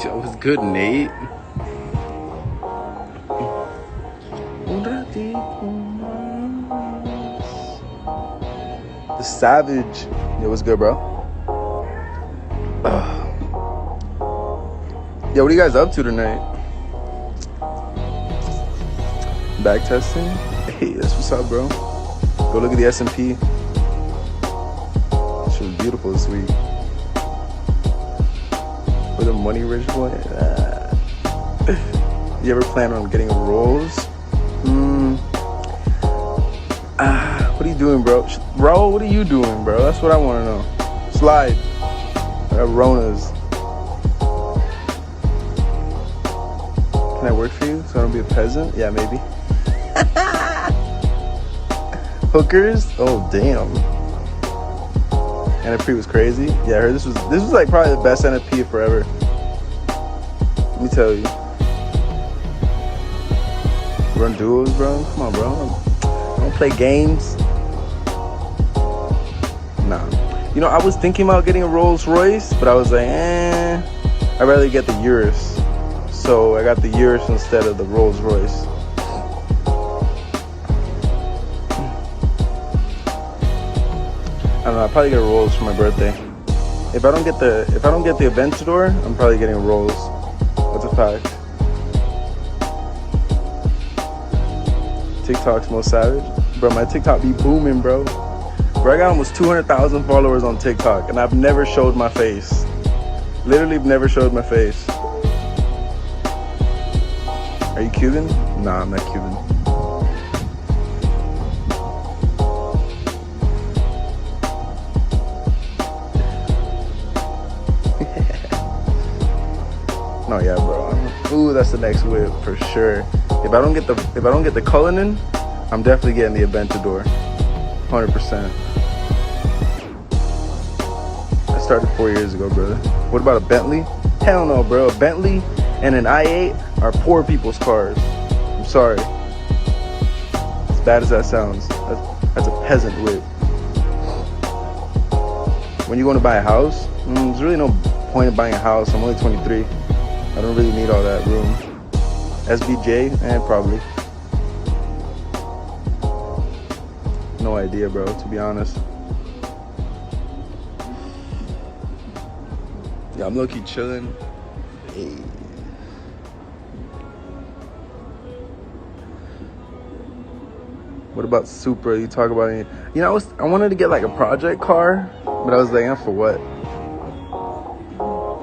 That was good, Nate. The Savage. Yo, what's good, bro? Yo, what are you guys up to tonight? Back testing? Hey, that's what's up, bro. Go look at the S&P. She was beautiful this week. With a money rich boy. You ever plan on getting a Rolls? What are you doing, bro? Bro, what are you doing, bro? That's what I want to know. Slide. I got Ronas. Can I work for you so I don't be a peasant? Yeah, maybe. Hookers? Oh, damn. NFP was crazy. Yeah, I heard this was like probably the best NFP forever. Let me tell you. Run duos, bro. Come on, bro. I don't play games. Nah. You know, I was thinking about getting a Rolls Royce, but I was like, I'd rather get the Urus. So I got the Urus instead of the Rolls Royce. I don't know. I'll probably get a Rolls for my birthday. If I don't get the Aventador, I'm probably getting a Rolls. That's a fact. TikTok's most savage. Bro, my TikTok be booming, bro. Bro, I got almost 200,000 followers on TikTok, and I've never showed my face. Literally never showed my face. Are you Cuban? Nah, I'm not Cuban. No, yeah, bro. Ooh, that's the next whip for sure. If I don't get the Cullinan, I'm definitely getting the Aventador. 100%. I started 4 years ago, brother. What about a Bentley? Hell no, bro. A Bentley and an i8 are poor people's cars. I'm sorry. As bad as that sounds, that's a peasant whip. When you're going to buy a house, there's really no point in buying a house. I'm only 23. I don't really need all that room. SBJ? Probably. No idea, bro, to be honest. Yeah, I'm low-key chilling. Hey. What about Supra? You talk about it. You know, I wanted to get like a project car, but I was like, for what?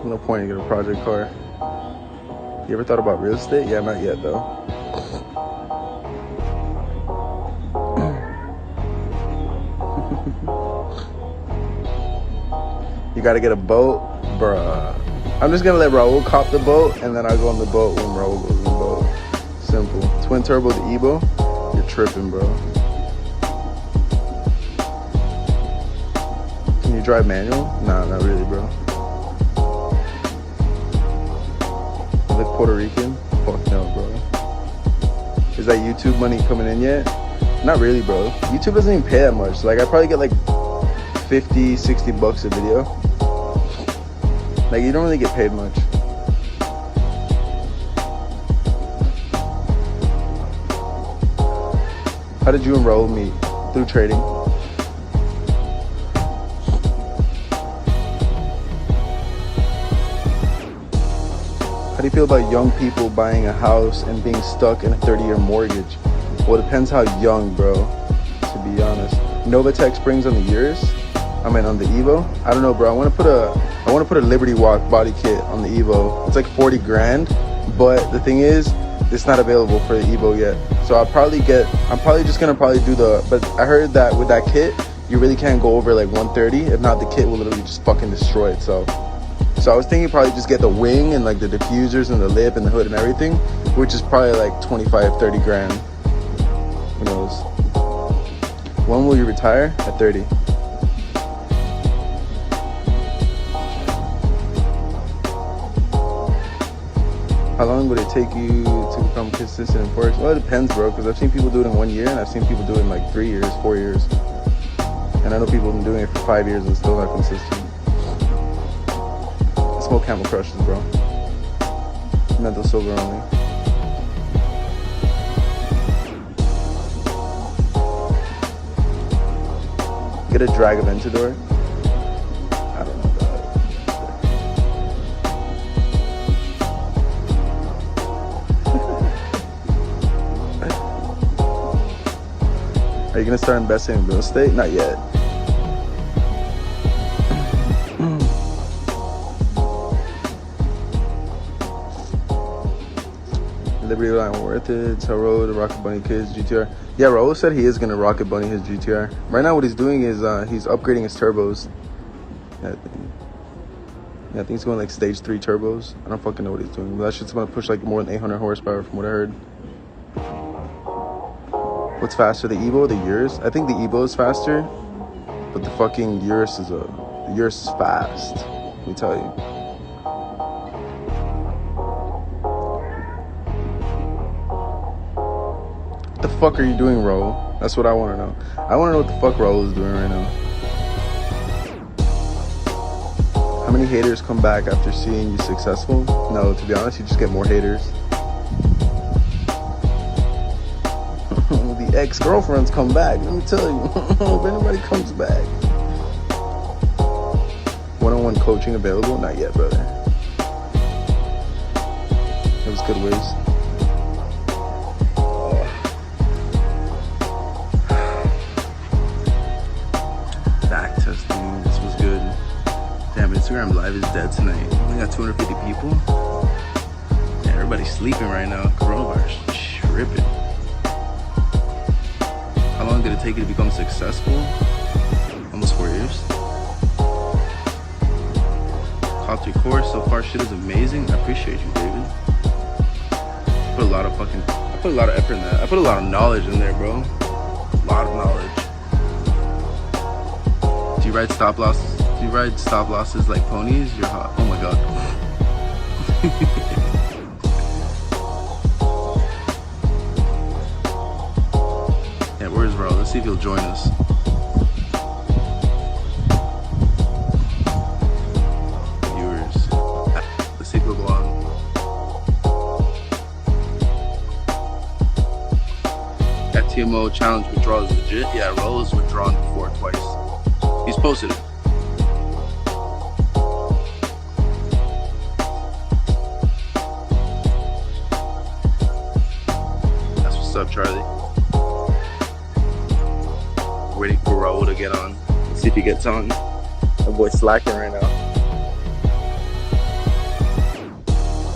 No point in getting a project car. You ever thought about real estate? Yeah, not yet though. You gotta get a boat? Bruh. I'm just gonna let Raul cop the boat, and then I'll go on the boat when Raul goes on the boat. Simple. Twin turbo the Evo? You're tripping, bro. Can you drive manual? Nah, not really, bro. Like Puerto Rican? Fuck no, bro. Is that YouTube money coming in yet? Not really, bro. YouTube doesn't even pay that much. Like, I probably get like 50, 60 bucks a video. Like, you don't really get paid much. How did you and Raul meet? Through trading. How do you feel about young people buying a house and being stuck in a 30-year mortgage? Well, it depends how young, bro, to be honest. Novatech Springs on the Urus. I mean, on the Evo. I don't know, bro. I want to put a Liberty Walk body kit on the Evo. It's like 40 grand, but the thing is, it's not available for the Evo yet. So I'm probably just gonna do but I heard that with that kit, you really can't go over like 130. If not, the kit will literally just fucking destroy itself. So I was thinking probably just get the wing and like the diffusers and the lip and the hood and everything, which is probably like 25, 30 grand. Who knows? When will you retire? At 30. How long would it take you to become consistent in Forex? Well, it depends, bro, because I've seen people do it in 1 year, and I've seen people do it in like 3 years, 4 years. And I know people have been doing it for 5 years and still not consistent. I smoke Camel Crushes, bro. Mental silver only. Get a drag of Aventador. I don't know that. Are you gonna start investing in real estate? Not yet. Liberty Line worth it. Tell Raul to Rocket Bunny his GTR. Yeah, Raul said he is gonna Rocket Bunny his GTR. Right now, what he's doing is he's upgrading his turbos. Yeah, I think he's going like stage 3 turbos. I don't fucking know what he's doing. But that shit's gonna push like more than 800 horsepower from what I heard. What's faster, the Evo or the Urus? I think the Evo is faster, but the fucking Urus is fast. Let me tell you. What the fuck are you doing, Raul? That's what I want to know. I want to know what the fuck Raul is doing right now. How many haters come back after seeing you successful? No, to be honest, you just get more haters. The ex-girlfriends come back, let me tell you. If anybody comes back. One-on-one coaching available? Not yet, brother. It was good ways. Back testing. This was good. Damn, Instagram Live is dead tonight. We only got 250 people. Yeah, everybody's sleeping right now. Coronavirus tripping. How long did it take you to become successful? Almost 4 years. Caught your course. So far, shit is amazing. I appreciate you, David. I put a lot of effort in that. I put a lot of knowledge in there, bro. A lot of knowledge. Do you ride stop losses? Do you ride stop losses like ponies? You're hot. Oh my god. Yeah, where's Raul? Let's see if he'll join us. Viewers. Let's see if he'll go on. That TMO challenge withdrawal is legit. Yeah, Raul has withdrawn before twice. He's posted it. That's what's up, Charlie. Waiting for Raul to get on. Let's see if he gets on. My boy's slacking right now.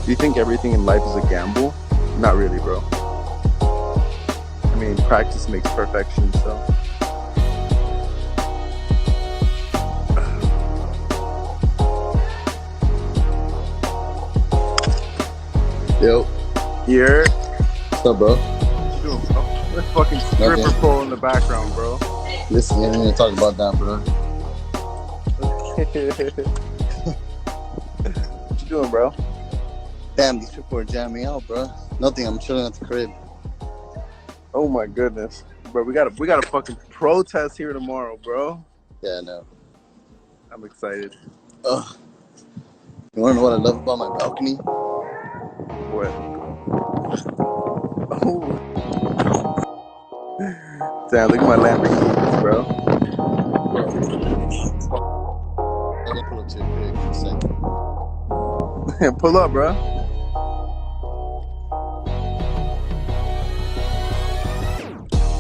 Do you think everything in life is a gamble? Not really, bro. I mean, practice makes perfection, so. Yo. Here. What's up, bro? What you doing, bro? There's a fucking stripper pole in the background, bro. Listen, you need to talk about that, bro. What you doing, bro? Damn, these people are jamming out, bro. Nothing, I'm chilling at the crib. Oh my goodness. Bro, we got a fucking protest here tomorrow, bro. Yeah, I know. I'm excited. Ugh. You wanna know what I love about my balcony? What? Oh. Damn, look at my Lamborghinis, bro. I'm gonna pull up to your crib in a second. Pull up, bro.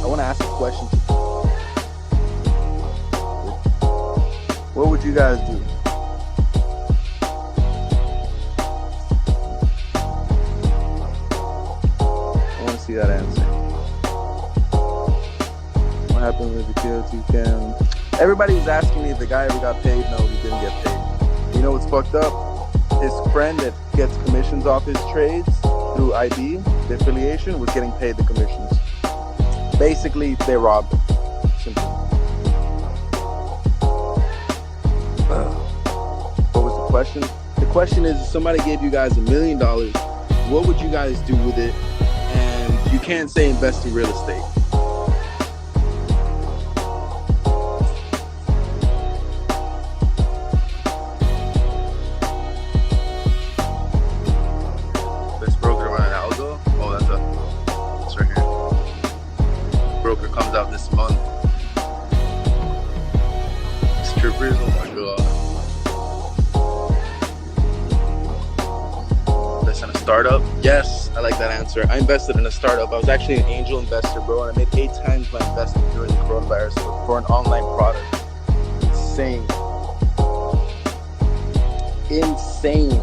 I want to ask a question. What would you guys do? I want to see that answer. What happened with the KOT cam? Everybody was asking me if the guy ever got paid. No, he didn't get paid. You know what's fucked up? His friend that gets commissions off his trades through IB, the affiliation, was getting paid the commissions. Basically, they robbed him. Simple. What was the question? The question is, if somebody gave you guys $1 million, what would you guys do with it? And you can't say invest in real estate. strippers. Oh my god. Invest in a startup? Yes, I like that answer. I invested in a startup. I was actually an angel investor, bro, and I made 8 times my investment during the coronavirus for an online product. Insane. Insane.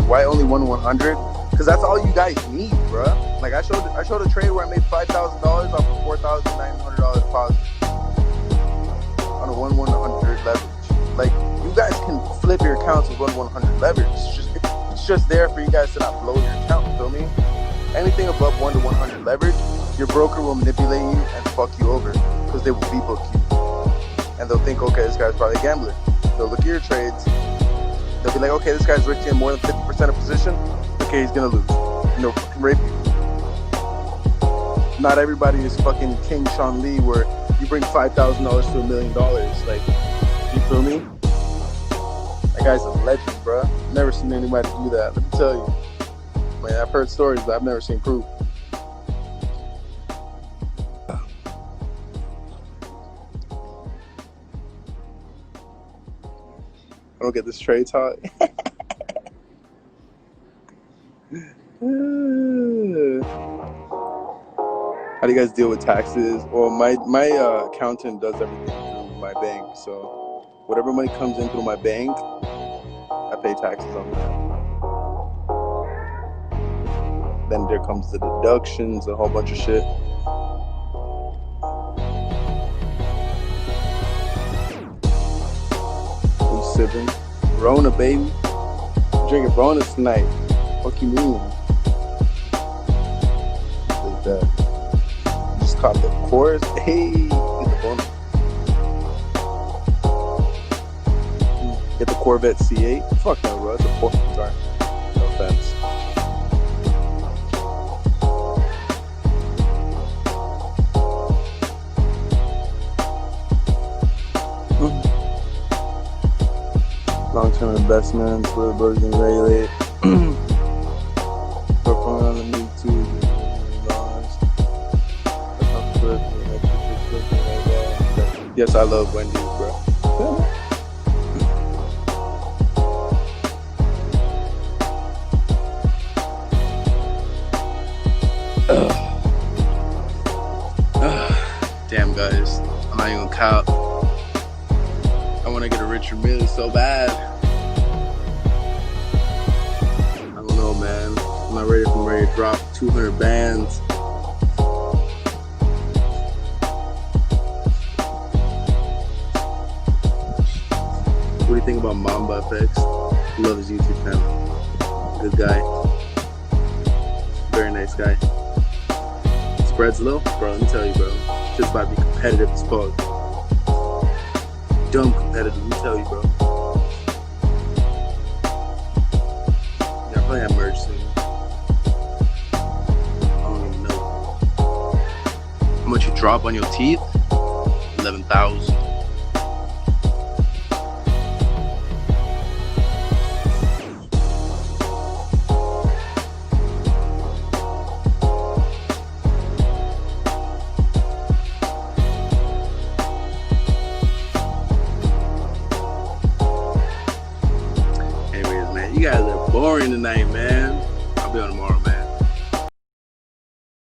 Why only 1/100? Because that's all you guys need, bruh. Like I showed a trade where I made $5,000 off of $4,900 deposit on a 1/100 leverage. Like you guys can flip your accounts with 1/100 leverage. It's just there for you guys to not blow your account. Feel me? Anything above 1/100 leverage, your broker will manipulate you and fuck you over because they will V-book you, and they'll think, okay, this guy's probably a gambler. They'll look at your trades. They'll be like, okay, this guy's risking more than 50% of position. Okay, he's gonna lose. And they'll fucking rape you. Not everybody is fucking King Sean Lee where you bring $5,000 to $1 million. Like, you feel me? That guy's a legend, bruh. Never seen anybody do that. Let me tell you. Man, I've heard stories, but I've never seen proof. I don't get this trade talk. How do you guys deal with taxes? Well, my accountant does everything through my bank, so whatever money comes in through my bank, I pay taxes on that. Then there comes the deductions, a whole bunch of shit. Who's sipping? Rona, baby. Drinking Rona tonight. What you mean? Like that. Just caught the chorus. Hey, get the bonus. Get the Corvette C8. Fuck no, bro. It's a Porsche. Sorry. No offense. Long-term investments, little birds and regulate. Perform on the move too. Yes, I love Wendy's, bro. Damn, guys. I'm not even gonna count. I want to get a Richard Mille so bad. I don't know, man. I'm not ready. I'm ready to drop 200 bands. What do you think about Mamba FX? Love his YouTube channel. Good guy. Very nice guy. Spreads low? Bro, let me tell you, bro. Just about to be competitive as fuck. Dumb competitive, let me tell you, bro. Yeah, I'll probably have merch soon. I don't even know. How much you drop on your teeth? 11,000. You guys are boring tonight, man. I'll be on tomorrow, man.